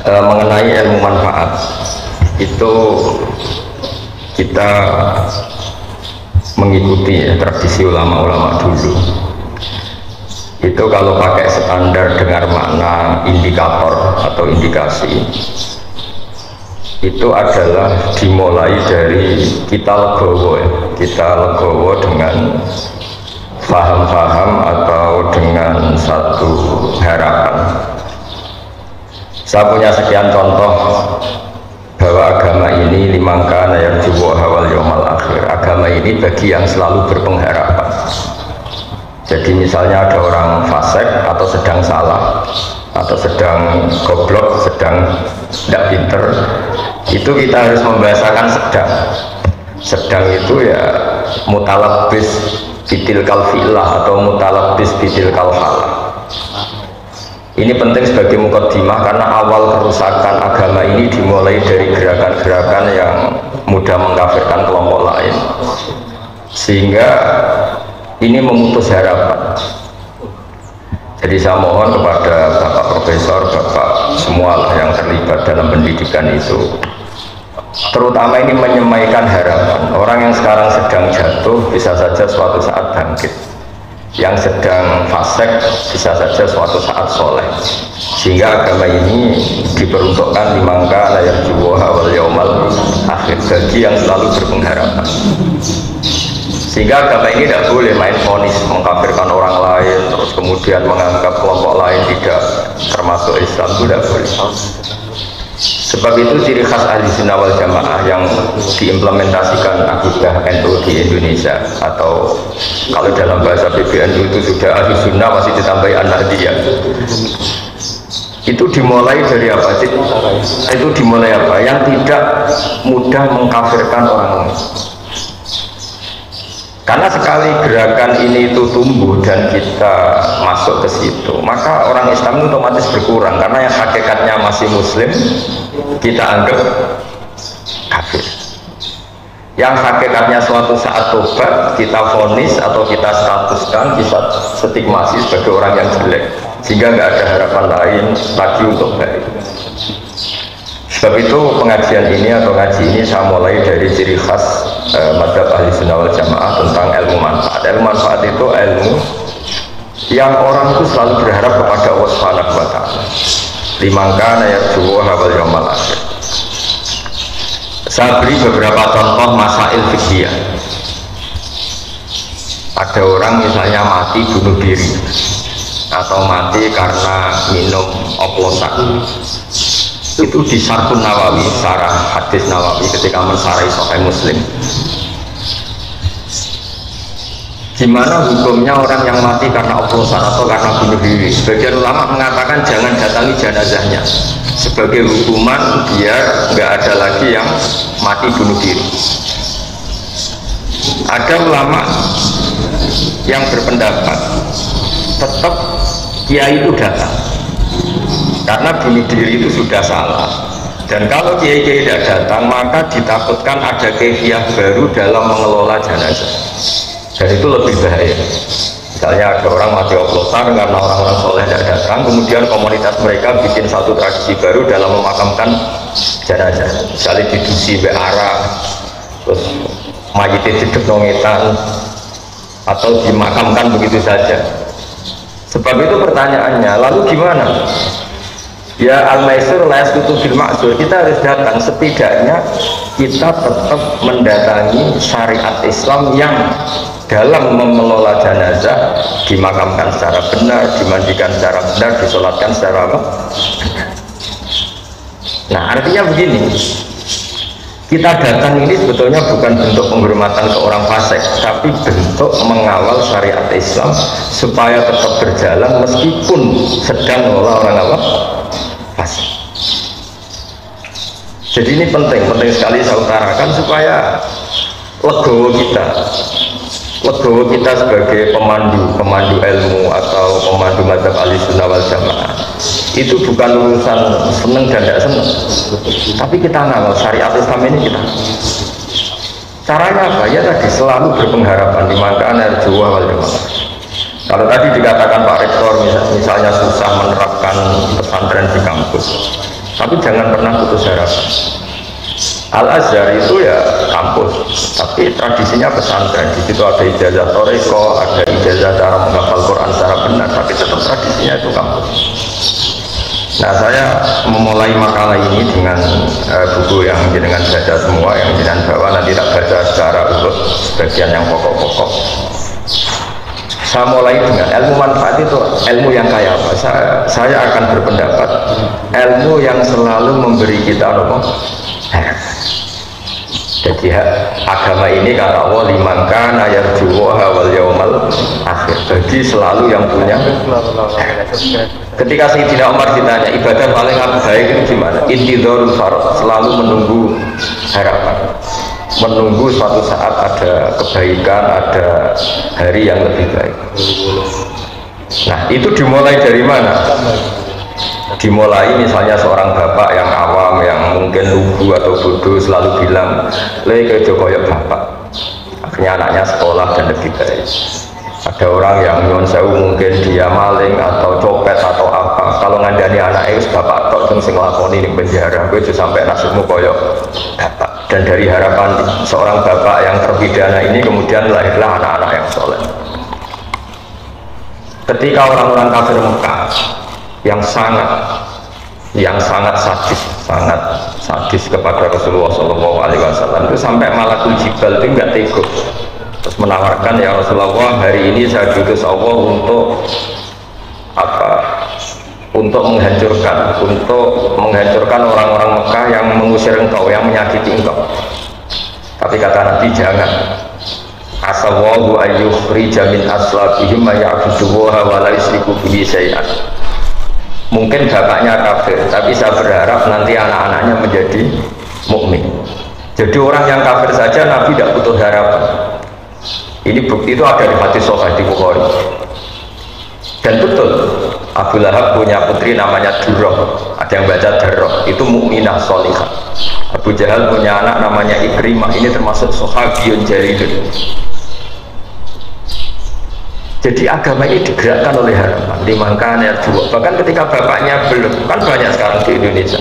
Mengenai ilmu manfaat itu kita mengikuti tradisi ulama-ulama dulu. Itu kalau pakai standar dengar makna indikator atau indikasi, itu adalah dimulai dari kita legowo dengan faham-faham atau dengan satu harapan. Saya punya sekian contoh bahwa agama ini limangkana yarjuwa wal yaumal akhir. Agama ini bagi yang selalu berpengharapan. Jadi misalnya ada orang fasik atau sedang salah atau sedang goblok, sedang tidak pinter, itu kita harus membahasakan sedang. Sedang itu ya mutalabbis bitil kalfilah atau mutalabbis bitil kalfalah. Ini penting sebagai mukaddimah karena awal kerusakan agama ini dimulai dari gerakan-gerakan yang mudah mengkafirkan kelompok lain, sehingga ini memutus harapan. Jadi saya mohon kepada Bapak Profesor, Bapak semua yang terlibat dalam pendidikan itu, terutama ini menyemaikan harapan. Orang yang sekarang sedang jatuh bisa saja suatu saat bangkit, yang sedang fasik bisa saja suatu saat soleh, sehingga agama ini diperuntukkan limangka layar juwoha wal yaumal akhir, bagi yang selalu berpengharapan. Sehingga agama ini tidak boleh main vonis mengkafirkan orang lain terus kemudian menganggap kelompok lain tidak termasuk Islam, itu tidak boleh. Sebab itu ciri khas ahli sunnah wal jamaah yang diimplementasikan akidah NU di Indonesia, atau kalau dalam bahasa PBNU itu sudah ahli sunnah masih ditambahi an-nahdiyah. Itu dimulai dari apa? Itu dimulai apa? Yang tidak mudah mengkafirkan orang lain. Karena sekali gerakan ini itu tumbuh dan kita masuk ke situ, maka orang Islam itu otomatis berkurang, karena yang hakikatnya masih muslim kita anggap kafir. Yang hakikatnya suatu saat tobat kita vonis atau kita statuskan, bisa stigmasi sebagai orang yang jelek, sehingga nggak ada harapan lain lagi untuk baik. Sebab itu pengajian ini atau ngaji ini saya mulai dari ciri khas madzhab ahli sunnah wal jamaah tentang ilmu manfaat. Ilmu manfaat itu ilmu yang orang itu selalu berharap kepada Allah Subhanahu wa ta'ala. Limangkana yarjuwa wal yaumal akhir. Saya beri beberapa contoh masail fikih. Ada orang misalnya mati bunuh diri atau mati karena minum oplosan. Itu di Syarhun Nawawi, syarah hadis Nawawi ketika mensarai Sahih Muslim. Gimana hukumnya orang yang mati karena oplosan atau karena bunuh diri? Sebagian ulama mengatakan jangan datangi jenazahnya sebagai hukuman biar nggak ada lagi yang mati bunuh diri. Ada ulama yang berpendapat tetap kiai itu datang, karena bunuh diri itu sudah salah, dan kalau kiai-kiai tidak datang maka ditakutkan ada kefiah baru dalam mengelola jenazah, dan itu lebih bahaya. Misalnya ada orang mati oplosan karena orang-orang soleh tidak datang, kemudian komunitas mereka bikin satu tradisi baru dalam memakamkan jenazah, misalnya didusi be'ara, terus mayitnya didek-nongetan atau dimakamkan begitu saja. Sebab itu pertanyaannya, lalu gimana? Ya al-maisur la yasqutu bil ma'zur, kita harus datang, setidaknya kita tetap mendatangi syariat Islam yang dalam mengelola jenazah dimakamkan secara benar, dimandikan secara benar, disolatkan secara apa? Nah, artinya begini, kita datang ini sebetulnya bukan bentuk penghormatan ke orang fasik, tapi bentuk mengawal syariat Islam supaya tetap berjalan meskipun sedang mengelola orang apa? Fasik. Jadi ini penting sekali saya utarakan supaya legowo kita sebagai pemandu ilmu atau pemandu madzhab ahli sunnah wal jamaah itu bukan urusan seneng dan tidak seneng, tapi kita ngawal syariat Islam ini. Kita caranya apa? Ya tadi selalu berpengharapan di mangkaan arjuwa wal jamaah. Kalau tadi dikatakan Pak Rektor misalnya susah menerapkan pesantren di kampus, Tapi jangan pernah putus harapan. Al-Azhar itu ya kampus, tapi tradisinya pesantren. Di situ ada ijazah toreko, ada ijazah cara menghafal Quran secara benar, tapi tetap tradisinya itu kampus. Nah, saya memulai makalah ini dengan buku yang jenengan baca semua, yang jenengan bawa, nanti tak baca secara urut sebagian yang pokok-pokok. Saya mulai dengan ilmu manfaat itu ilmu yang kaya apa? Saya akan berpendapat ilmu yang selalu memberi kita apa? Jadi agama ini kata Allah liman kana yarjuha wal yaumal akhir, bagi selalu yang punya. Ketika Sayyidina Umar ditanya ibadah paling baik itu gimana? Intidharul farad, selalu menunggu harapan, menunggu suatu saat ada kebaikan, ada hari yang lebih baik. Nah, itu dimulai dari mana? Dimulai misalnya seorang bapak yang awam, yang mungkin lugu atau bodoh, selalu bilang le ke Jokowi bapak, akhirnya anaknya sekolah dan lebih baik. Ada orang yang nyuwun sewu, mungkin dia maling atau copet atau apa, kalau ngandani anaknya bapak tok sing nglakoni ning penjara, kowe aja sampai nasibmu koyok bapak. Dan dari harapan seorang bapak yang terpidana ini kemudian lahirlah anak-anak yang soleh. Ketika orang-orang kafir Mekah yang sangat sadis kepada Rasulullah SAW itu sampai Malakul Jibal itu nggak tega, terus menawarkan, ya Rasulullah, hari ini saya diutus Allah untuk apa? Untuk menghancurkan orang-orang Mekah yang mengusir engkau, yang menyakiti engkau. Tapi kata Nabi, jangan. Asallahu ayyukhrija min aslabihim ma ya'buduha wa la yusyriku bihi syai'an. Mungkin bapaknya kafir, tapi saya berharap nanti anak-anaknya menjadi mukmin. Jadi orang yang kafir saja Nabi tidak butuh harapan. Ini bukti itu ada di hadis Sahih di Bukhari. Dan betul, Abu Lahab punya putri namanya Durrah, ada yang baca Darrah, itu mukminah sholihah. Abu Jahal punya anak namanya Ikrimah, ini termasuk sahabiyun jalilun. Jadi agama ini digerakkan oleh harapan, dimangkan ya juga. Bahkan ketika bapaknya belum, kan banyak sekarang di Indonesia.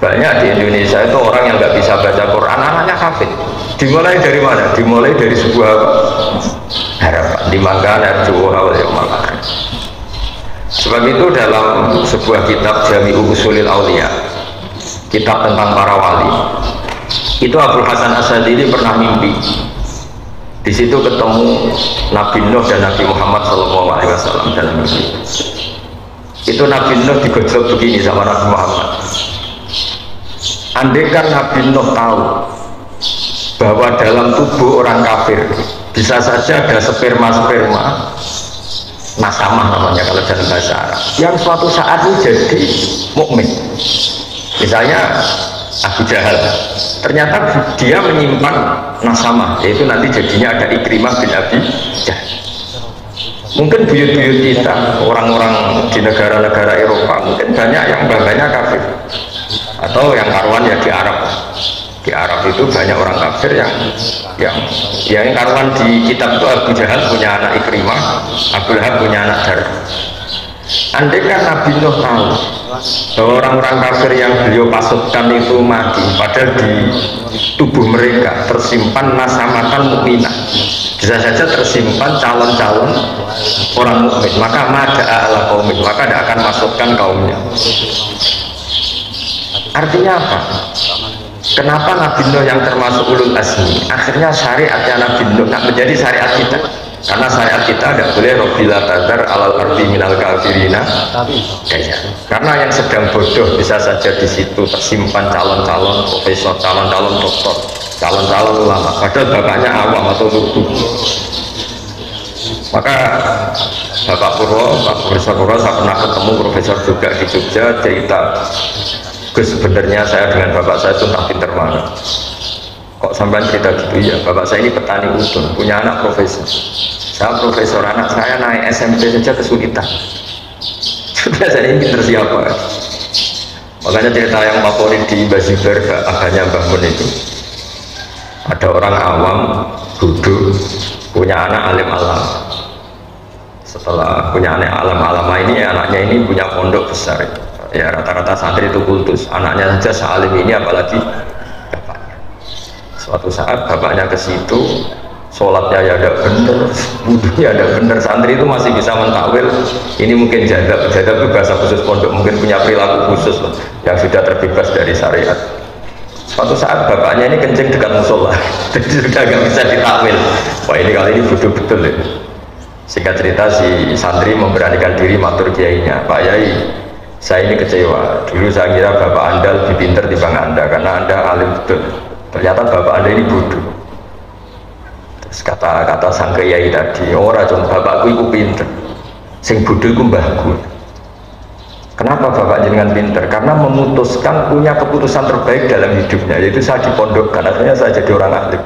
Banyak di Indonesia itu orang yang nggak bisa baca Quran, anaknya kafir. Dimulai dari mana? Dimulai dari sebuah harapan, dimangkan ya juga awal yaumal akhir. Sebab itu dalam sebuah kitab Jami'u Ushulil Auliya, kitab tentang para wali, itu Abdul Hasan As-Sadili pernah mimpi. Di situ ketemu Nabi Nuh dan Nabi Muhammad SAW dalam mimpi. Itu Nabi Nuh digojlok begini sama Nabi Muhammad. Andai kan Nabi Nuh tahu bahwa dalam tubuh orang kafir bisa saja ada sperma nasamah namanya kalau dalam bahasa Arab, yang suatu saat ini jadi mukmin. Misalnya Abu Jahal, ternyata dia menyimpan nasamah, yaitu nanti jadinya ada Ikrimah bin Abi Jahal. Mungkin buyut-buyut kita, orang-orang di negara-negara Eropa, mungkin banyak yang bangganya kafir, atau yang karuan ya di Arab. Di Arab itu banyak orang kafir yang karuan di kitab itu Abu Jahal punya anak Ikrimah, Abu Lahab punya anak Darrah. Andai kan Nabi Nuh tahu bahwa orang-orang kafir yang beliau pasutkan itu mati, padahal di tubuh mereka tersimpan nasamatan mukminah, bisa saja tersimpan calon-calon orang mukmin, maka mada'a ala qaumih, maka tidak akan masukkan kaumnya. Artinya apa? Kenapa Nabi Nuh yang termasuk ulul azmi akhirnya syariatnya Nabi Nuh tak menjadi syariat kita? Karena syariat kita tidak boleh robbila tadar alal ardi minal kafirina. Karena yang sedang bodoh bisa saja di situ tersimpan calon-calon profesor, calon-calon doktor, calon-calon ulama, padahal bapaknya awam atau lugu. Maka Bapak Purwo, Pak Profesor Purwo, saya pernah ketemu profesor juga di Jogja, cerita, Gus, sebenarnya saya dengan bapak saya itu entah pinter mana. Kok sampai cerita gitu? Ya, bapak saya ini petani udon, punya anak profesor. Saya profesor, anak saya naik SMP saja kesulitan. Sudah saya ini pinter siapa? Makanya cerita yang favorit di Bazibar, agaknya Mbah Mun itu, ada orang awam, bodoh, punya anak alim alam. Setelah punya anak alam ini, anaknya ini punya pondok besar. Ya rata-rata santri itu kultus, anaknya saja sealim ini apalagi bapaknya. Suatu saat bapaknya ke situ, sholatnya ya ada bener, wudhunya ada bener. Santri itu masih bisa mentakwil ini mungkin jadab itu bahasa khusus pondok, mungkin punya perilaku khusus loh, yang sudah terbebas dari syariat. Suatu saat bapaknya ini kencing dekat musola, jadi sudah nggak bisa ditakwil. Wah ini kali ini bodoh betul ya. Singkat cerita si santri memberanikan diri matur kiainya, Pak Yai, saya ini kecewa. Dulu saya kira bapak anda lebih pintar dibanding anda, karena anda alim betul. Ternyata bapak anda ini bodoh. Terus kata sang kiai tadi, ora cuma bapakku itu pintar, sing bodoh itu mbahku. Kenapa bapak jenengan pintar? Karena memutuskan punya keputusan terbaik dalam hidupnya, yaitu saya dipondokkan, akhirnya saya jadi orang alim.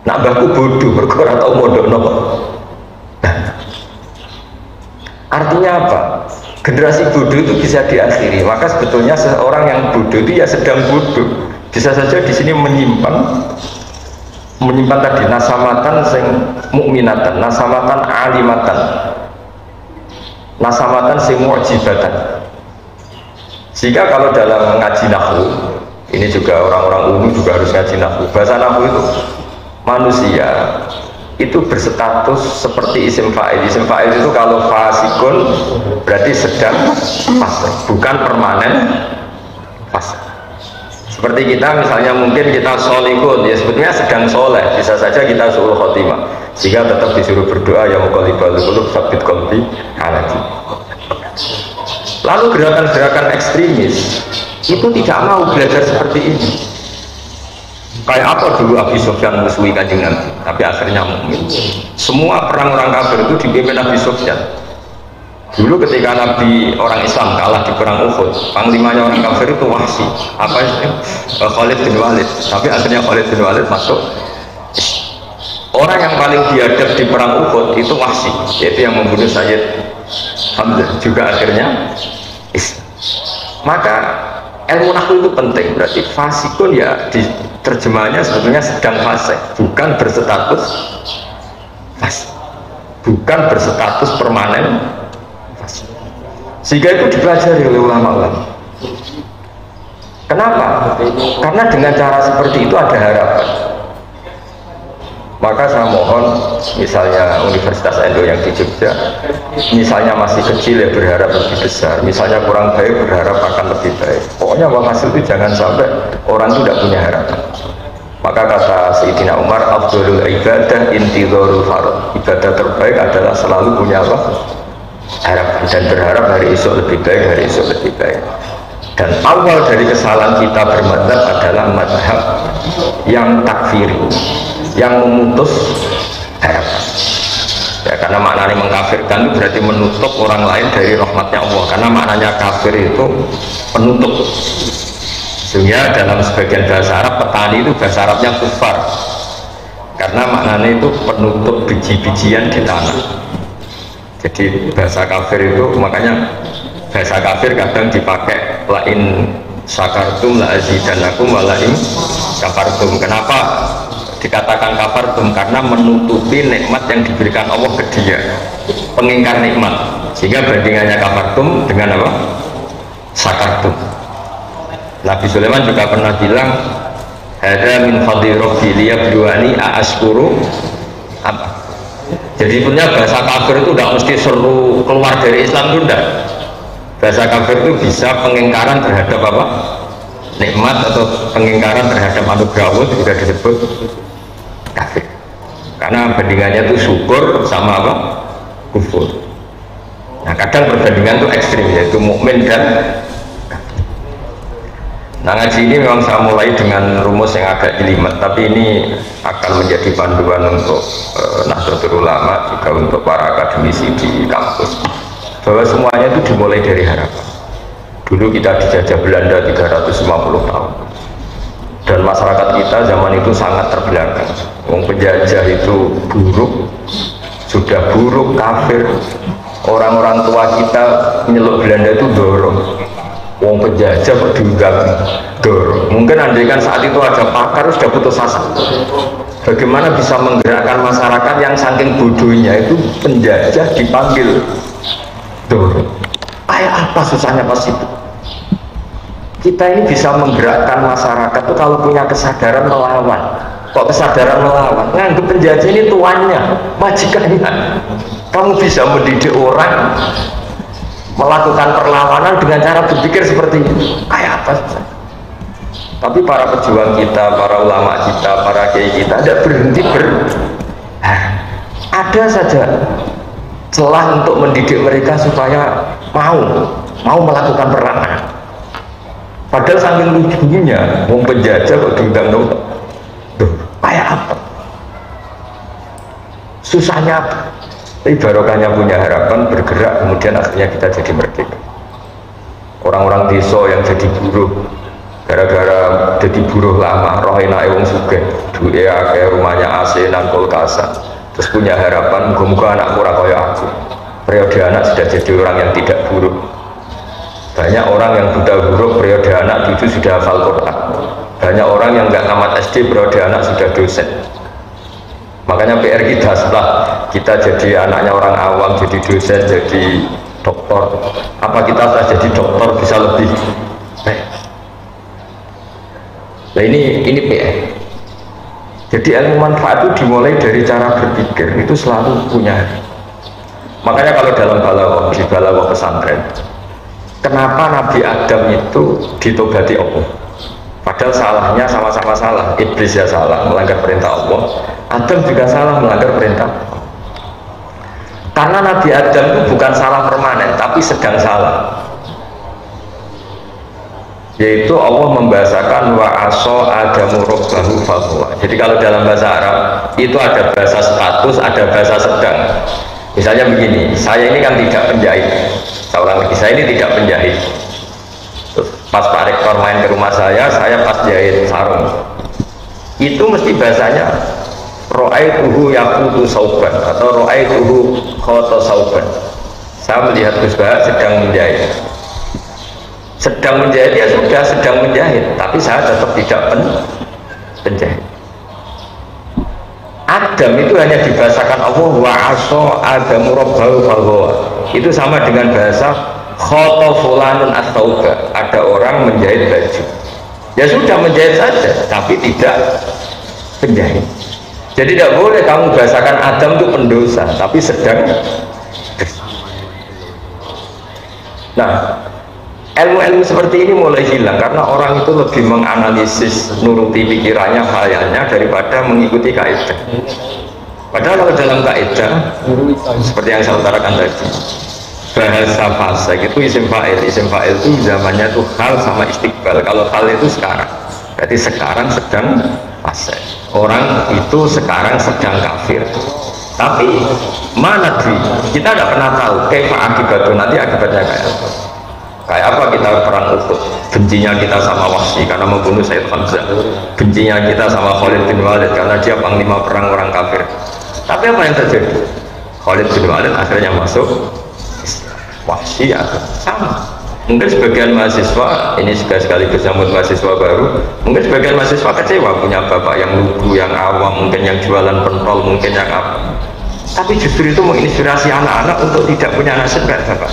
Nak mbahku bodoh, berkorban tahu mondok nopo. Artinya apa? Generasi bodoh itu bisa diakhiri. Maka sebetulnya seorang yang bodoh itu ya sedang bodoh. Bisa saja di sini menyimpan tadi nasamatan sing mukminatan, nasamatan alimatan, nasamatan sing mu'jibatan. Sehingga kalau dalam ngaji nahwu, ini juga orang-orang ulu juga harus ngaji nahwu. Bahasa nahwu itu manusia itu berstatus seperti isim fa'il. Isim fa'il itu kalau fasikun berarti sedang fasik, bukan permanen fasik. Seperti kita misalnya mungkin kita solikun, ya sebetulnya sedang soleh, bisa saja kita suul khotimah, sehingga tetap disuruh berdoa ya muqallibal qulub tsabbit qalbi ala dinik. Lalu gerakan-gerakan ekstremis itu tidak mau belajar seperti ini. Kayak apa dulu Abi Sufyan musuhi Kanjeng Nabi, tapi akhirnya mukmin. Semua perang orang kafir itu dipimpin Abi Sufyan. Dulu ketika Nabi orang Islam kalah di perang Uhud, panglimanya orang kafir itu Wahsy, apa itu? Khalid bin Walid. Tapi akhirnya Khalid bin Walid masuk. Orang yang paling biadab di perang Uhud itu Wahsy, yaitu yang membunuh Sayyid Hamzah, juga akhirnya Islam. Maka ilmu nahwu itu penting. Berarti fasikun ya di terjemahannya sebetulnya sedang fasik, bukan berstatus fasik, bukan berstatus permanen fasik. Sehingga itu dipelajari oleh ulama-ulama. Kenapa? Karena dengan cara seperti itu ada harapan. Maka saya mohon, misalnya Universitas Endo yang di Jogja, misalnya masih kecil ya berharap lebih besar, misalnya kurang baik berharap akan lebih baik. Pokoknya hasil itu jangan sampai orang itu tidak punya harapan. Maka kata Sayyidina Umar, afdhalul ibadah intidharul farad. Ibadah terbaik adalah selalu punya apa? Harapan, dan berharap hari esok lebih baik, hari esok lebih baik. Dan awal dari kesalahan kita bermadzhab adalah mazhab yang takfiri, yang memutus harapan. Ya, karena maknanya mengkafirkan itu berarti menutup orang lain dari rahmatnya Allah. Karena maknanya kafir itu penutup. Sehingga dalam sebagian bahasa Arab, petani itu bahasa Arabnya kufar, karena maknanya itu penutup biji-bijian di tanah. Jadi bahasa kafir itu, makanya bahasa kafir kadang dipakai lain syakartum la azidanakum wa lain kafartum. Kenapa dikatakan kafartum? Karena menutupi nikmat yang diberikan Allah ke dia, pengingkar nikmat. Sehingga bandingannya kafartum dengan apa? Syakartum. Nabi Sulaiman juga pernah bilang, hada min fadli rabbi liyabluwani a'ashkuru apa. Jadi punya bahasa kafir itu tidak mesti seru keluar dari Islam itu tidak. Bahasa kafir itu bisa pengingkaran terhadap apa? Nikmat atau pengingkaran terhadap anugerah Allah itu sudah disebut kafir. Karena bandingannya itu syukur sama apa? Kufur. Nah kadang perbandingan itu ekstrim, yaitu mukmin dan kafir. Nah ngaji ini memang saya mulai dengan rumus yang agak jelimet, tapi ini akan menjadi panduan untuk Nahdlatul Ulama, juga untuk para akademisi di kampus, bahwa semuanya itu dimulai dari harapan. Dulu kita dijajah Belanda 350 tahun, dan masyarakat kita zaman itu sangat terbelakang. Wong penjajah itu buruk, sudah buruk, kafir. Orang-orang tua kita menyeluk Belanda itu dorong. Wong penjajah berdiundang dorong. Mungkin andaikan saat itu ada pakar sudah putus asa. Bagaimana bisa menggerakkan masyarakat yang saking bodohnya itu penjajah dipanggil dorong? Kayak apa susahnya pas itu? Kita ini bisa menggerakkan masyarakat tuh kalau punya kesadaran melawan. Kok kesadaran melawan? Nganggep penjajah ini tuannya, majikannya. Kamu bisa mendidik orang melakukan perlawanan dengan cara berpikir seperti ini. Kayak apa? Tapi para pejuang kita, para ulama kita, para kiai kita tidak berhenti ada saja celah untuk mendidik mereka supaya mau melakukan perlawanan. Padahal saking lucunya, mau penjajah kok diundang tuh, kayak apa? Susahnya apa? Tapi barokahnya punya harapan bergerak, kemudian akhirnya kita jadi merdeka. Orang-orang desa yang jadi buruh, gara-gara jadi buruh lama, roh enak wong sugih, duwe akeh, rumahnya AC dan kulkasan, terus punya harapan, muga-muga anakku ora kaya aku. Periode anak sudah jadi orang yang tidak buruh. Banyak orang yang buta huruf periode anak itu sudah hafal Quran. Banyak orang yang nggak tamat SD periode anak sudah dosen. Makanya PR kita setelah kita jadi anaknya orang awam, jadi dosen, jadi doktor, apa kita setelah jadi doktor bisa lebih baik? Nah ini PR. Jadi ilmu manfaat itu dimulai dari cara berpikir, itu selalu punya. Makanya kalau dalam balaghah, di balaghah pesantren, kenapa Nabi Adam itu ditobati Allah? Padahal salahnya sama-sama salah. Iblis ya salah, melanggar perintah Allah. Adam juga salah, melanggar perintah Allah. Karena Nabi Adam itu bukan salah permanen, tapi sedang salah. Yaitu Allah membahasakan wa aso adamu robbahu fahuwa. Jadi kalau dalam bahasa Arab itu ada bahasa status, ada bahasa sedang. Misalnya begini, saya ini kan tidak penjahit. Saya ulang lagi, saya ini tidak penjahit. Pas Pak Rektor main ke rumah saya pas jahit sarung. Itu mesti bahasanya ro'aituhu yaqutu sauban atau ro'aituhu khoto sauban. Saya melihat Gus Bah sedang menjahit. Sedang menjahit ya sudah sedang menjahit, tapi saya tetap tidak penjahit. Adam itu hanya dibahasakan Allah wa aso adamu rabbahu fahuwa. Itu sama dengan bahasa khoto fulanun as-sauba, ada orang menjahit baju, ya sudah menjahit saja tapi tidak penjahit. Jadi tidak boleh kamu bahasakan Adam itu pendosa tapi sedang. Nah, ilmu-ilmu seperti ini mulai hilang karena orang itu lebih menganalisis, nuruti pikirannya, khayalnya daripada mengikuti kaidah. Padahal kalau dalam kaidah seperti yang saya utarakan tadi, bahasa fasik itu isim fa'il itu zamannya tuh hal sama istiqbal. Kalau hal itu sekarang, berarti sekarang sedang fasik, orang itu sekarang sedang kafir. Tapi mana kita tidak pernah tahu kaifa akibatnya, nanti akibatnya kayak apa. Kita perang Uhud, bencinya kita sama Wahsy karena membunuh Sayyid Hamzah, bencinya kita sama Khalid bin Walid karena dia panglima perang orang kafir. Tapi apa yang terjadi? Khalid bin Walid akhirnya masuk, Wahsy ya sama. Mungkin sebagian mahasiswa ini juga sekaligus nyambut mahasiswa baru, mungkin sebagian mahasiswa kecewa punya bapak yang lugu, yang awam, mungkin yang jualan pentol, mungkin yang apa. Tapi justru itu menginspirasi anak-anak untuk tidak punya nasib kayak bapak.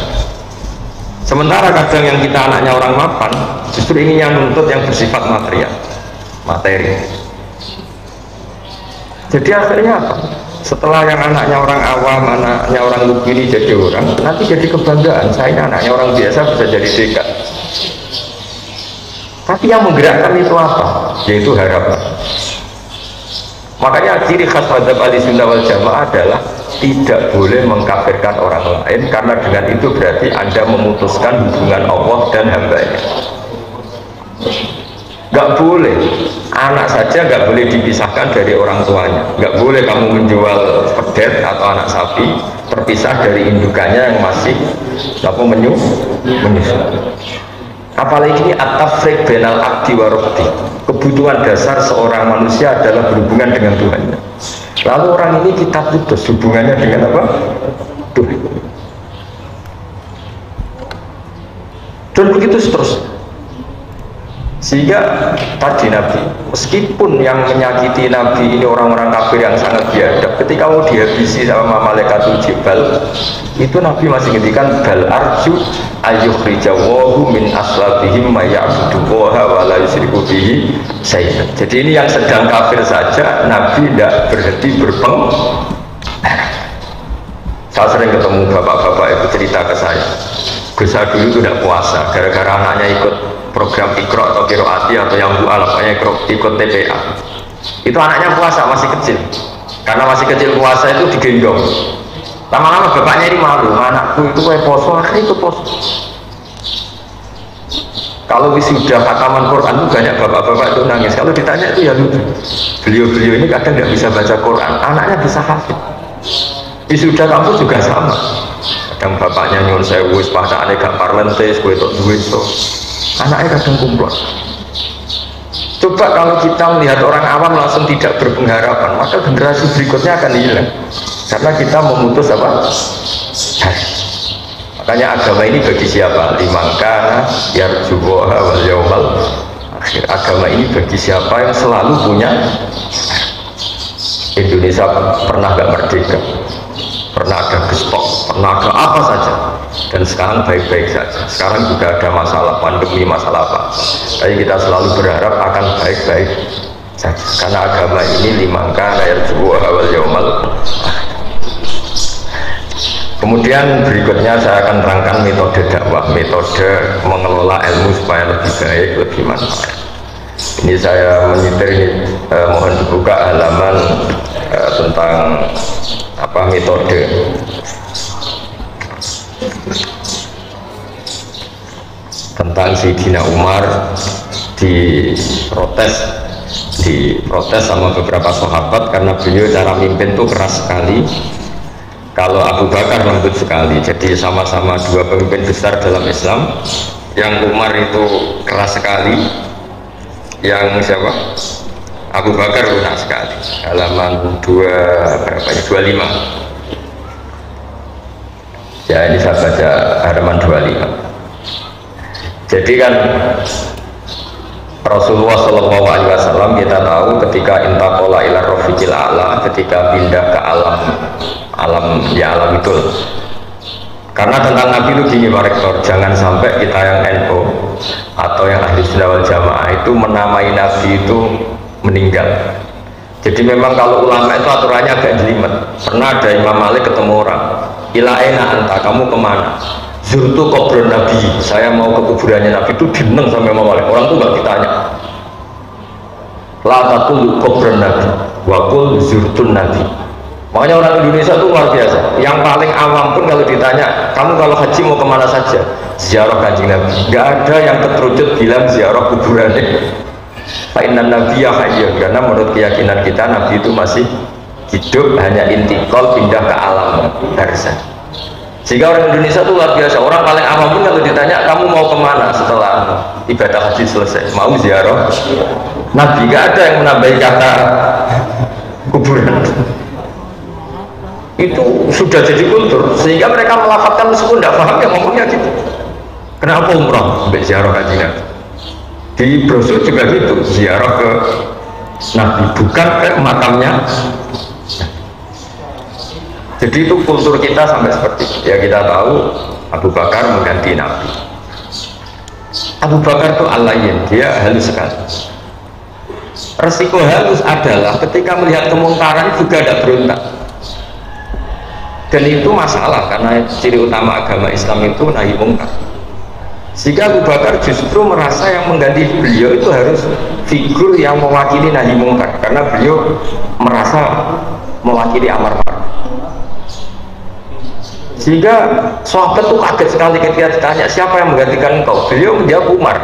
Sementara kadang yang kita anaknya orang mapan, justru ini yang nuntut yang bersifat materi. Jadi akhirnya apa? Setelah yang anaknya orang awam, anaknya orang lugu ini jadi orang, nanti jadi kebanggaan. Saya ini anaknya orang biasa bisa jadi dekat. Tapi yang menggerakkan itu apa? Yaitu harapan. Makanya ciri khas mazhab Ahlussunnah wal Jamaah adalah tidak boleh mengkafirkan orang lain, karena dengan itu berarti Anda memutuskan hubungan Allah dan hambanya. Gak boleh, anak saja gak boleh dipisahkan dari orang tuanya. Gak boleh kamu menjual pedet atau anak sapi terpisah dari indukannya yang masih menyusu. Apalagi ini at-tafriq bainal abdi wa rabbi. Kebutuhan dasar seorang manusia adalah berhubungan dengan Tuhannya. Lalu orang ini kita putus hubungannya dengan apa? Tuhan. Dan begitu seterusnya. Sehingga tadi Nabi, meskipun yang menyakiti Nabi ini orang-orang kafir yang sangat biadab, ketika mau dihabisi sama malaikatul jibal, itu Nabi masih ngendikan bal arju ayyukhrijawahu min aslabihim ma ya'budullaha wa la yusyriku bihi syai'an. Jadi ini yang sedang kafir saja Nabi tidak berhenti berpengharap. Saya sering ketemu bapak-bapak itu cerita ke saya, Gus dulu itu tidak puasa gara-gara anaknya ikut program Iqra atau Qiraati atau yang bu'alapanya ikut TPA. Itu anaknya puasa masih kecil, karena masih kecil puasa itu digendong. Lama-lama bapaknya ini malu, anakku itu kayak poso, akhirnya ikut poso. Kalau wisuda khataman Quran itu banyak bapak-bapak itu nangis. Kalau ditanya itu ya lucu. Beliau-beliau ini kadang nggak bisa baca Quran, anaknya bisa hafid. Wisuda kampus juga sama. Kadang bapaknya nyuruh saya wis pasangannya gak parlentes, gue itu duit so. Anaknya kadang kumplot. Coba kalau kita melihat orang awam langsung tidak berpengharapan, maka generasi berikutnya akan hilang. Karena kita memutus apa? Makanya agama ini bagi siapa? Limangkana yarjuwaha wal yaumal akhir. Agama ini bagi siapa yang selalu punya. Indonesia pernah gak merdeka, pernah ada gestok, pernah ada apa saja, dan sekarang baik-baik saja. Sekarang juga ada masalah pandemi, masalah apa, tapi kita selalu berharap akan baik-baik saja, karena agama ini limangkana yarjuwaha wal yaumal akhir. Kemudian berikutnya saya akan terangkan metode dakwah, metode mengelola ilmu supaya lebih baik, lebih manfaat. Ini saya menyitir ini, mohon dibuka halaman tentang apa metode. Tentang Sayyidina Umar diprotes sama beberapa sahabat karena beliau cara mimpin itu keras sekali. Kalau Abu Bakar lembut sekali, jadi sama-sama dua pemimpin besar dalam Islam. Yang Umar itu keras sekali, yang siapa? Abu Bakar lunak sekali. Halaman 25. Ya ini saya baca halaman 25. Jadi kan Rasulullah SAW kita tahu ketika intaqala ila rafiqil a'la, ketika pindah ke alam itu. Karena tentang Nabi itu gini Pak Rektor, jangan sampai kita yang NU atau yang ahli sunnah wal jamaah itu menamai Nabi itu meninggal. Jadi memang kalau ulama itu aturannya agak jelimet. Pernah ada Imam Malik ketemu orang, ila aina anta, kamu kemana? Zurtu kubur Nabi, saya mau ke kuburannya Nabi. Itu dineng sampai Imam Malik, orang itu nggak ditanya. La taqul kubur Nabi, wa qul zurtun Nabi. Makanya orang Indonesia itu luar biasa. Yang paling awam pun kalau ditanya, kamu kalau haji mau kemana saja? Ziarah Kanjeng Nabi. Nggak ada yang keterucut bilang ziarah kuburannya. Fa'inan Nabiya hayyun, karena menurut keyakinan kita Nabi itu masih hidup, hanya intikal pindah ke alam barzah. Sehingga orang Indonesia itu luar biasa. Orang paling awam pun kalau ditanya, kamu mau kemana setelah ibadah haji selesai? Mau ziarah Nabi. Nggak ada yang menambahi kata kuburan. Itu sudah jadi kultur, sehingga mereka melafalkan meskipun tidak paham yang ngomongnya gitu. Kenapa umrah sampai ziarah Kanjeng Nabi? Di brosur juga gitu, ziarah ke Nabi, bukan ke makamnya. Jadi itu kultur kita sampai seperti itu. Ya kita tahu Abu Bakar mengganti Nabi. Abu Bakar itu alayin, dia halus sekali. Resiko halus adalah ketika melihat kemungkaran juga tidak berontak. Dan itu masalah, karena ciri utama agama Islam itu nahi mungkar. Sehingga Abu Bakar justru merasa yang mengganti beliau itu harus figur yang mewakili nahi mungkar, karena beliau merasa mewakili amar ma'ruf. Sehingga sahabat itu kaget sekali ketika ditanya siapa yang menggantikan engkau, beliau menjawab Umar.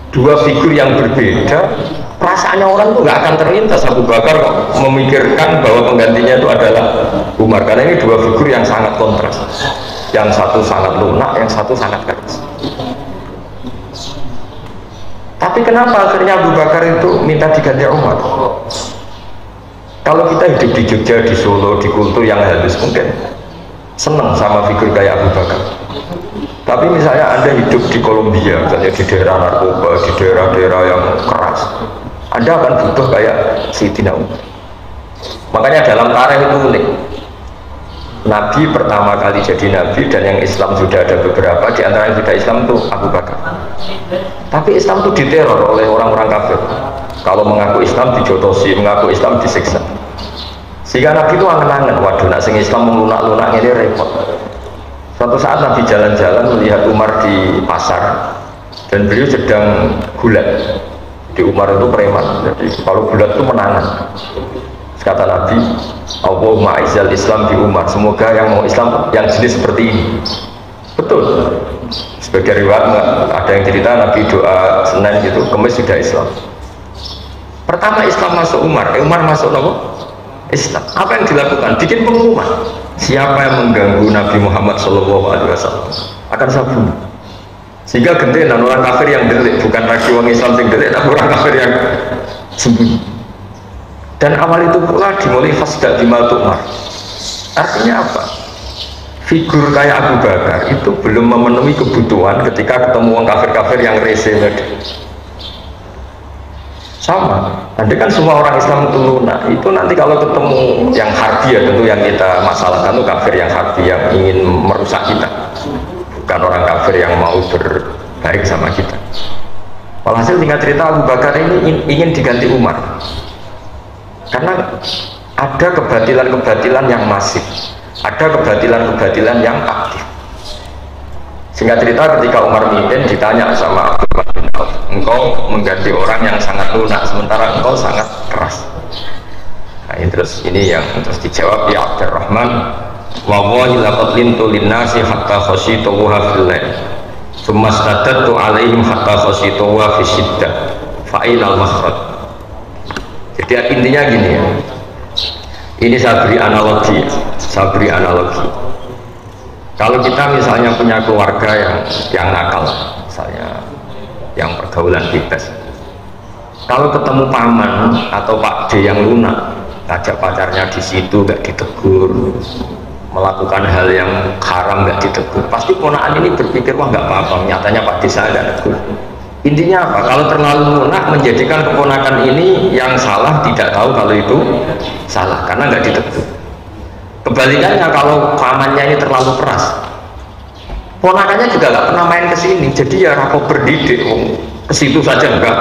Dua figur yang berbeda, perasaannya orang tuh nggak akan terlintas Abu Bakar kok memikirkan bahwa penggantinya itu adalah Umar, karena ini dua figur yang sangat kontras, yang satu sangat lunak, yang satu sangat keras. Tapi kenapa akhirnya Abu Bakar itu minta diganti Umar? Kalau kita hidup di Jogja, di Solo, di kultur yang halus, mungkin senang sama figur kayak Abu Bakar. Tapi misalnya Anda hidup di Kolombia, misalnya di daerah narkoba, di daerah-daerah yang keras, Anda akan butuh kayak Sayyidina Umar. Makanya dalam tarikh itu unik. Nabi pertama kali jadi Nabi dan yang Islam sudah ada beberapa, di antara yang sudah Islam itu Abu Bakar. Tapi Islam itu diteror oleh orang-orang kafir. Kalau mengaku Islam dijotosi, mengaku Islam disiksa. Sehingga Nabi itu angen-angen, waduh nak sing Islam melunak-lunak ini repot. Suatu saat Nabi jalan-jalan melihat Umar di pasar dan beliau sedang gulat. Di Umar itu preman, jadi kalau gulat itu menangan. Kata Nabi, Allahumma a'izzal Islam di Umar, semoga yang mau Islam yang jenis seperti ini. Betul. Sebagai riwayat ada yang cerita Nabi doa Senin gitu, Kemis sudah Islam. Pertama Islam masuk Umar, Umar masuk apa? Islam. Apa yang dilakukan? Bikin pengumuman. Siapa yang mengganggu Nabi Muhammad SAW akan saya bunuh. Sehingga gentenan orang kafir yang delik, bukan lagi orang Islam yang delik, tapi orang kafir yang sembunyi. Dan awal itu pula dimulai fasda bima tu'mar. Artinya apa? Figur kayak Abu Bakar itu belum memenuhi kebutuhan ketika ketemu orang kafir-kafir yang rese tadi. Sama, nanti kan semua orang Islam itu lunak. Itu nanti kalau ketemu yang harbi ya tentu yang kita masalahkan itu kafir yang harbi yang ingin merusak kita, bukan orang kafir yang mau berbaik sama kita. Walhasil tinggal cerita Abu Bakar ini ingin diganti Umar karena ada kebatilan-kebatilan yang masif, ada kebatilan-kebatilan yang aktif. Singkat cerita ketika Umar mimpin ditanya sama Abdurrahman bin Auf, engkau mengganti orang yang sangat lunak sementara engkau sangat keras. Nah, terus ini yang terus dijawab ya Abdurrahman, wallahi laqad lintu linnasi hatta khashituha fil lail thumma stadadtu alaihim hatta khashituha fi syiddah fa ilal makhraj. Jadi intinya gini ya, ini saya beri analogi. Kalau kita misalnya punya keluarga yang nakal, misalnya yang pergaulan bebas, kalau ketemu paman atau Pak D yang lunak, ngajak pacarnya di situ nggak ditegur, melakukan hal yang haram nggak ditegur, pasti ponakan ini berpikir wah nggak apa-apa, nyatanya Pak D saya nggak tegur. Intinya apa? Kalau terlalu lunak menjadikan keponakan ini yang salah tidak tahu kalau itu salah karena nggak ditegur. Kebalikannya kalau pamannya ini terlalu keras, ponakannya juga nggak pernah main ke sini, jadi ya rapo berdidik, ke situ saja enggak.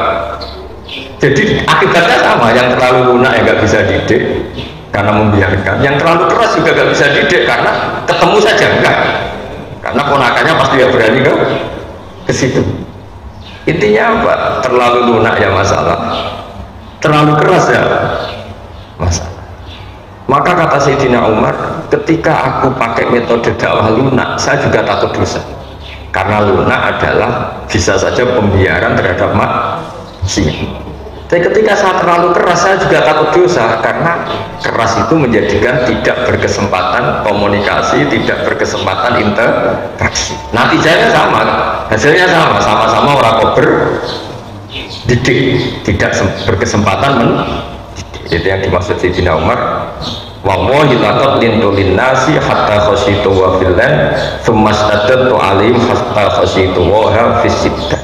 Jadi akibatnya sama, yang terlalu lunak ya nggak bisa didik karena membiarkan, yang terlalu keras juga nggak bisa didik karena ketemu saja enggak, karena ponakannya pasti ya berani ke situ. Intinya apa? Terlalu lunak ya masalah, terlalu keras ya masalah. Maka kata Sayyidina Umar, ketika aku pakai metode dakwah lunak, saya juga takut dosa. Karena lunak adalah bisa saja pembiaran terhadap maksiat. Tapi ketika saya terlalu keras, saya juga takut dosa. Karena keras itu menjadikan tidak berkesempatan komunikasi, tidak berkesempatan interaksi. Natijanya sama, hasilnya sama, sama-sama orang kober didik, tidak berkesempatan itu yang dimaksud Sayyidina Umar, wallahi laqad lintu linnasi hatta khashitu wa fillan thumma stadadtu alaihim hatta khashitu wa fi siddah.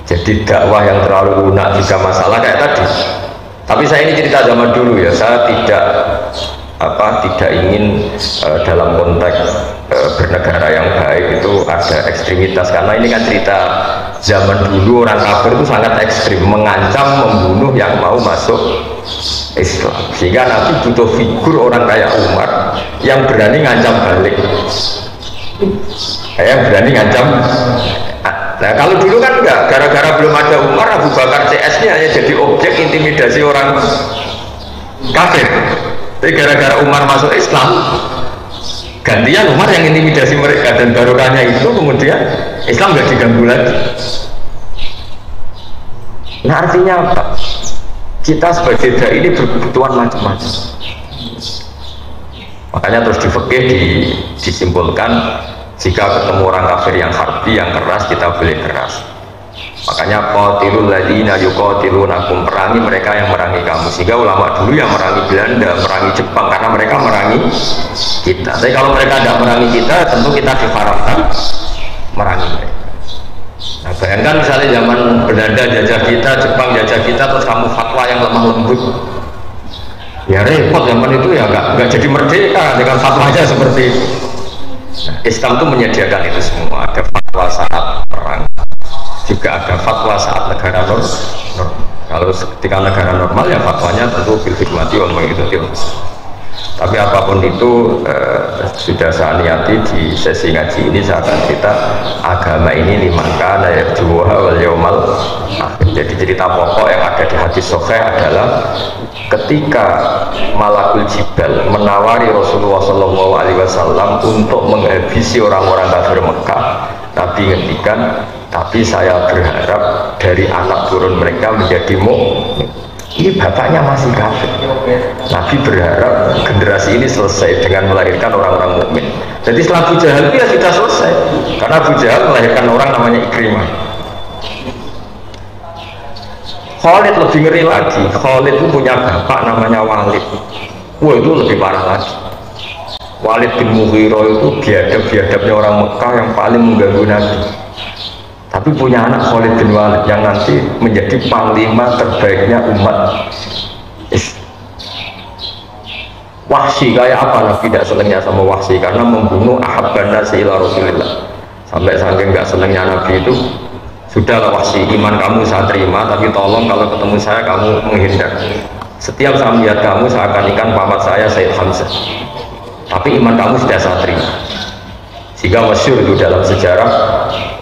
Jadi dakwah yang terlalu lunak juga masalah kayak tadi. Tapi saya ini cerita zaman dulu ya, saya tidak ingin dalam konteks bernegara yang baik itu ada ekstremitas, karena ini kan cerita zaman dulu orang kafir itu sangat ekstrim, mengancam membunuh yang mau masuk Islam, sehingga Nabi butuh figur orang kayak Umar yang berani ngancam balik, yang berani ngancam. Nah kalau dulu kan enggak, gara-gara belum ada Umar, Abu Bakar CS-nya hanya jadi objek intimidasi orang kafir. Tapi gara-gara Umar masuk Islam, gantian Umar yang intimidasi mereka, dan barokahnya itu kemudian Islam nggak diganggu lagi. Nah artinya apa? Kita sebagai dai ini berkebutuhan macam-macam. Makanya terus di fikih disimpulkan, jika ketemu orang kafir yang harbi, yang keras, kita boleh keras. Makanya qatilul ladzina yuqatilunakum, perangi mereka yang merangi kamu. Sehingga ulama dulu yang merangi Belanda, merangi Jepang, karena mereka merangi kita. Tapi kalau mereka tidak merangi kita, tentu kita diharamkan merangi mereka. Nah, bayangkan misalnya zaman Belanda jajah kita, Jepang jajah kita, terus kamu fatwa yang lemah lembut, ya repot. Zaman itu ya nggak jadi merdeka dengan fatwanya seperti itu. Nah, Islam itu menyediakan itu semua. Ada fatwa saat perang, juga ada fatwa saat negara normal. Kalau ketika negara normal ya fatwanya tentu bil hikmati wal mau'izatil hasanah. Tapi apapun itu sudah saya niati di sesi ngaji ini, saya akan cerita agama ini liman kana yarjuha wal yaumal akhir. Jadi cerita pokok yang ada di hadis sahih adalah ketika Malakul Jibal menawari Rasulullah SAW untuk menghabisi orang-orang kafir Mekah, Nabi ngendikan, tapi saya berharap dari anak turun mereka menjadi mukmin. Ini bapaknya masih kafir. Nabi berharap generasi ini selesai dengan melahirkan orang-orang mukmin. Jadi setelah Abu Jahal itu ya sudah selesai, karena Abu Jahal melahirkan orang namanya Ikrimah. Khalid lebih ngeri lagi. Khalid itu punya bapak namanya Walid. Wah, itu lebih parah lagi. Walid bin Mughirah itu biadab-biadabnya orang Mekah yang paling mengganggu Nabi. Tapi punya anak Khalid bin Walid yang nanti menjadi panglima terbaiknya umat. Wahsy, kayak apa Nabi tidak senangnya sama Wahsy? Karena membunuh ahabban nasi ila Rasulillah. Sampai saking nggak senangnya Nabi itu, sudahlah Wahsy, iman kamu saya terima, tapi tolong kalau ketemu saya kamu menghindar. Setiap saya melihat kamu seakan-akan paman saya Sayyid Hamzah, tapi iman kamu sudah saya terima. Sehingga masyhur itu dalam sejarah,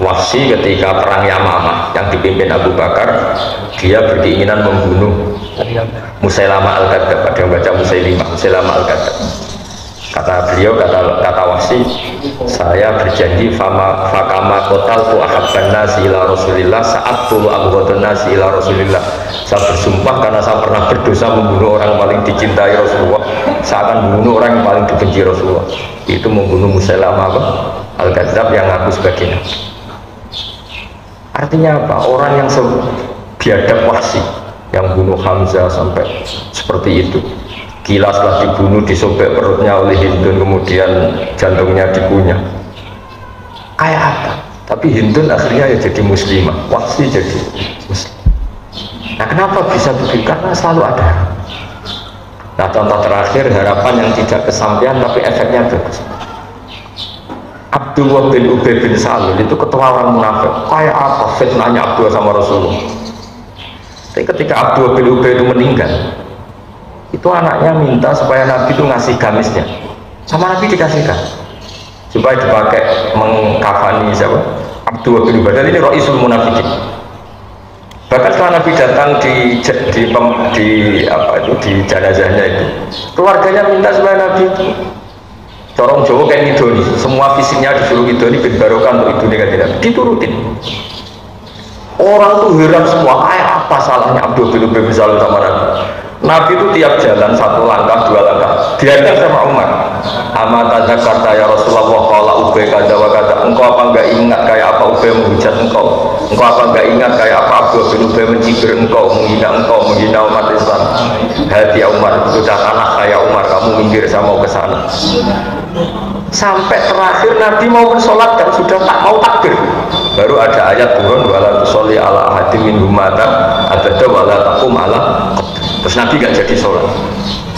Wahsy ketika perang Yamamah yang dipimpin Abu Bakar, dia berkeinginan membunuh Musailamah al-Kadzdzab. Ada yang baca Musailamah al-Kadzdzab. Kata beliau, kata Wahsy, saya berjanji fakama qataltu ahabban nasi ila Rasulillah sa'attu abghadun nasi ila Rasulillah. Saya bersumpah karena saya pernah berdosa membunuh orang paling dicintai Rasulullah, saya akan membunuh orang yang paling dibenci Rasulullah, itu membunuh Musailamah al-Kadzdzab yang ngaku sebagai nabi. Artinya apa? Orang yang biadab Wahsy yang bunuh Hamzah sampai seperti itu, gila setelah dibunuh disobek perutnya oleh Hindun, kemudian jantungnya dikunyah, kayak apa? Tapi Hindun akhirnya ya jadi muslimah, Wahsy jadi muslim. Nah, kenapa bisa begitu? Karena selalu ada. Nah, contoh terakhir harapan yang tidak kesampaian tapi efeknya bagus. Abdullah bin Ubay bin Salul itu ketua orang munafik. Kayak apa fitnahnya Abdullah sama Rasulullah? Tapi ketika Abdullah bin Ubay itu meninggal, itu anaknya minta supaya Nabi itu ngasih gamisnya, sama Nabi dikasihkan supaya dipakai mengkafani siapa? Abdullah bin Ubay. Dan ini Ra'isul Munafikin. Bahkan setelah Nabi datang di jenazahnya itu, keluarganya minta supaya Nabi itu corong Jawa kayak ngidoni, semua fisiknya disuruh ngidoni bin barokah untuk idoni kan tidak diturutin. Orang tuh heran semua, kayak apa salahnya Abdul bin Ubay bin Salul sama Nabi? Nabi itu tiap jalan satu langkah dua langkah diantar sama Umar. Amata Jakarta ya Rasulullah, kalau Ubay kada wa kada, engkau apa enggak ingat kayak apa Ubay menghujat engkau? Engkau apa enggak ingat kayak apa Abdul bin Ubay mencibir engkau, menghina umat Islam? Hati Umar, sudah tanah kayak Umar, kamu minggir saya mau ke sana. Sampai terakhir Nabi mau bersolat dan sudah tak mau takbir, baru ada ayat turun, wala tusolli ala ahadin minhum mata abada wala taqum ala. Terus Nabi gak jadi sholat.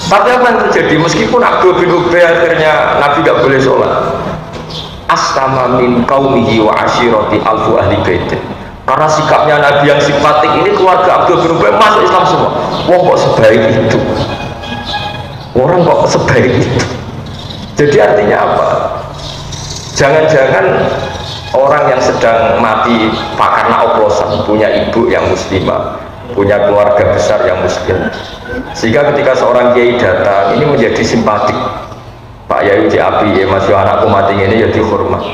Tapi apa yang terjadi? Meskipun Abdul bin Ubay akhirnya Nabi gak boleh sholat, astama min qaumihi wa ashirati alfu ahli baitin. Karena sikapnya Nabi yang simpatik ini, keluarga Abdul bin Ubay masuk Islam semua. Wah, kok sebaik itu? Orang kok sebaik itu? Jadi artinya apa? Jangan-jangan orang yang sedang mati karena oplosan, punya ibu yang muslimah, punya keluarga besar yang muslim, sehingga ketika seorang kiai datang ini menjadi simpatik. Pak Yai di api, ya masih anakku mati ini ya dihormat.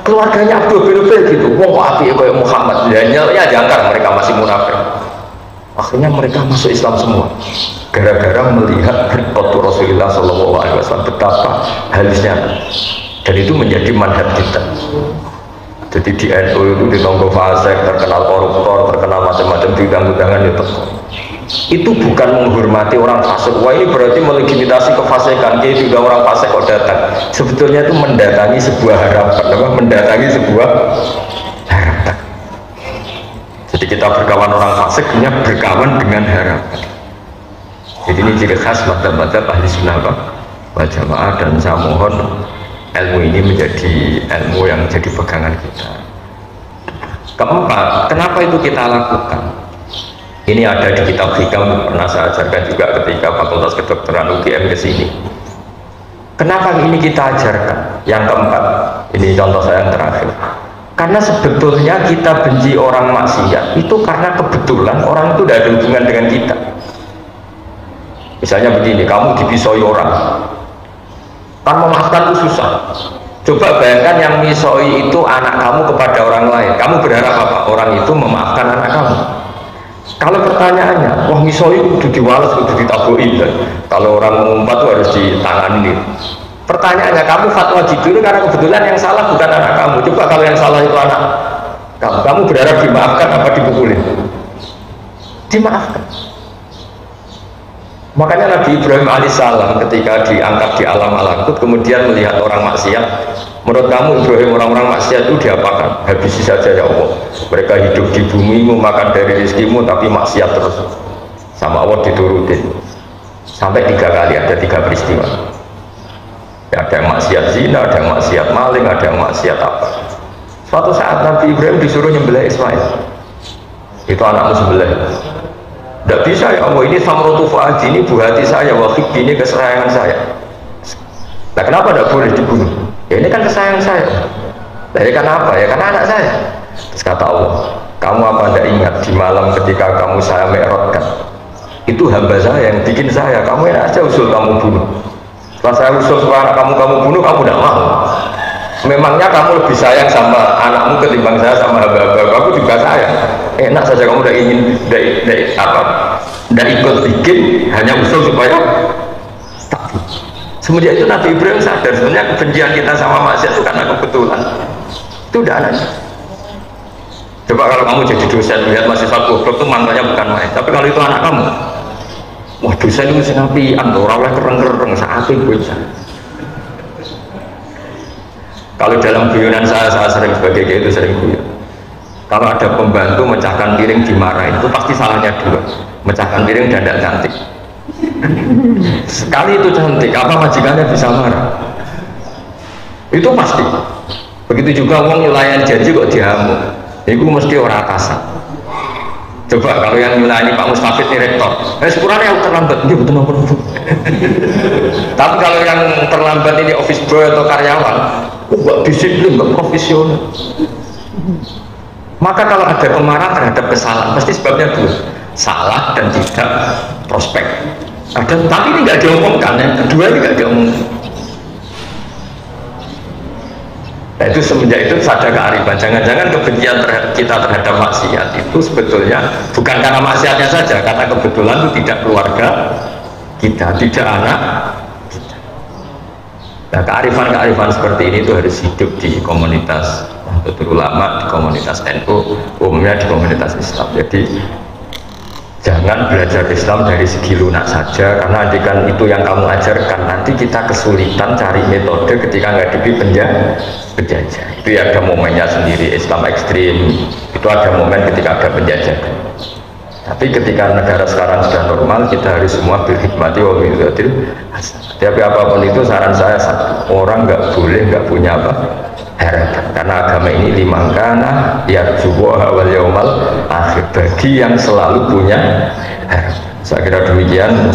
Keluarganya Abdul bin Ubay gitu, wong kok api kayak Muhammad, ya diangkat, mereka masih munafik. Akhirnya mereka masuk Islam semua, gara-gara melihat berikut Rasulullah SAW betapa halusnya, dan itu menjadi manhaj kita. Jadi di NU itu di Tonggo Fasek terkenal koruptor, terkenal macam-macam, di undang-undangan itu itu bukan menghormati orang fasik. Wah ini berarti melegitimasi kefasikan. Jadi sudah orang fasik kok datang. Sebetulnya itu mendatangi sebuah harapan, apa? Mendatangi sebuah harapan. Jadi kita berkawan orang fasik, punya berkawan dengan harapan. Jadi ini ciri khas madzhab ahli sunnah wal jamaah, dan saya mohon ilmu ini menjadi ilmu yang jadi pegangan kita. Keempat, kenapa itu kita lakukan? Ini ada di kitab hikam, pernah saya ajarkan juga ketika Fakultas Kedokteran UGM ke sini. Kenapa ini kita ajarkan? Yang keempat, ini contoh saya yang terakhir. Karena sebetulnya kita benci orang maksiat itu karena kebetulan orang itu tidak ada hubungan dengan kita. Misalnya begini, kamu dipisoi orang, kan memaafkan itu susah. Coba bayangkan yang misoi itu anak kamu kepada orang lain, kamu berharap apa? Orang itu memaafkan anak kamu. Kalau pertanyaannya, wah misoi itu diwales, itu ditabuin, kan? Kalau orang mengumpat itu harus ditangani. Pertanyaannya, kamu fatwa jidul karena kebetulan yang salah bukan anak kamu. Coba kalau yang salah itu anak kamu berharap dimaafkan apa dipukulin? Dimaafkan. Makanya Nabi Ibrahim alaihissalam ketika diangkat di alam malakut kemudian melihat orang maksiat, menurut kamu Ibrahim orang-orang maksiat itu diapakan? Habisi saja ya Allah, mereka hidup di bumi makan dari rezekimu tapi maksiat terus, sama Allah diturutin sampai 3 kali, ada 3 peristiwa ya, ada yang maksiat zina, ada yang maksiat maling, ada yang maksiat apa. Suatu saat Nabi Ibrahim disuruh nyembelih Ismail, itu anakmu sembelih. Tidak bisa ya Allah, ini samrotu fuadi, ini buah hati saya, wahib ini kesayangan saya. Nah kenapa tidak boleh dibunuh? Ya ini kan kesayangan saya. Nah ini kan apa? Ya karena anak saya. Terus kata Allah, kamu apa tidak ingat di malam ketika kamu saya mi'rajkan, itu hamba saya yang bikin saya, kamu enak aja usul kamu bunuh. Setelah saya usul supaya anak kamu bunuh, kamu tidak mau. Memangnya kamu lebih sayang sama anakmu ketimbang saya sama hamba-hamba aku juga sayang. Enak saja kamu udah ingin tidak ikut bikin, hanya usul supaya tak. Semenjak itu Nabi Ibrahim sadar sebenarnya kebencian kita sama maksiat itu karena kebetulan. Itu udah anaknya. Coba kalau kamu jadi dosen lihat mahasiswa goblok itu mantannya bukan main, tapi kalau itu anak kamu, wah dosen itu sing apian, orang oleh kereng-kereng saat itu. Kalau dalam guyonan saya sering sebagai kayak itu sering guyon. Kalau ada pembantu mecahkan piring dimarahin, itu pasti salahnya 2. Mecahkan piring dan tidak cantik. Sekali itu cantik, apa majikannya bisa marah? Itu pasti. Begitu juga uang nyulayan janji kok dihamu, itu mesti orang atasan. Coba kalau yang nyulayani Pak Mustafid ini rektor, sepurane yang terlambat, dia betul betul. Tapi kalau yang terlambat ini office boy atau karyawan, nggak disiplin, nggak profesional. Maka kalau ada kemarahan terhadap kesalahan, pasti sebabnya 2, salah dan tidak prospek. Ada, tapi ini nggak diomongkan, yang kedua ini nggak diomongkan. Nah, itu semenjak itu sadar kearifan. Jangan-jangan kebencian kita terhadap maksiat itu sebetulnya bukan karena maksiatnya saja, karena kebetulan itu tidak keluarga kita, tidak anak kita. Nah, kearifan-kearifan seperti ini itu harus hidup di komunitas Nahdlatul Ulama, di komunitas NU, umumnya di komunitas Islam. Jadi jangan belajar Islam dari segi lunak saja, karena kan itu yang kamu ajarkan, nanti kita kesulitan cari metode ketika menghadapi penjajah. Itu ya ada momennya sendiri. Islam ekstrim itu ada momen ketika ada penjajahan. Tapi ketika negara sekarang sudah normal, kita harus semua berhikmati wa bi'idzatil hasanah. Tapi apapun itu saran saya satu, orang nggak boleh nggak punya harapan, karena agama ini limangkana yarjuwa wal yaumal akhir, bagi yang selalu punya harapan. Saya kira demikian.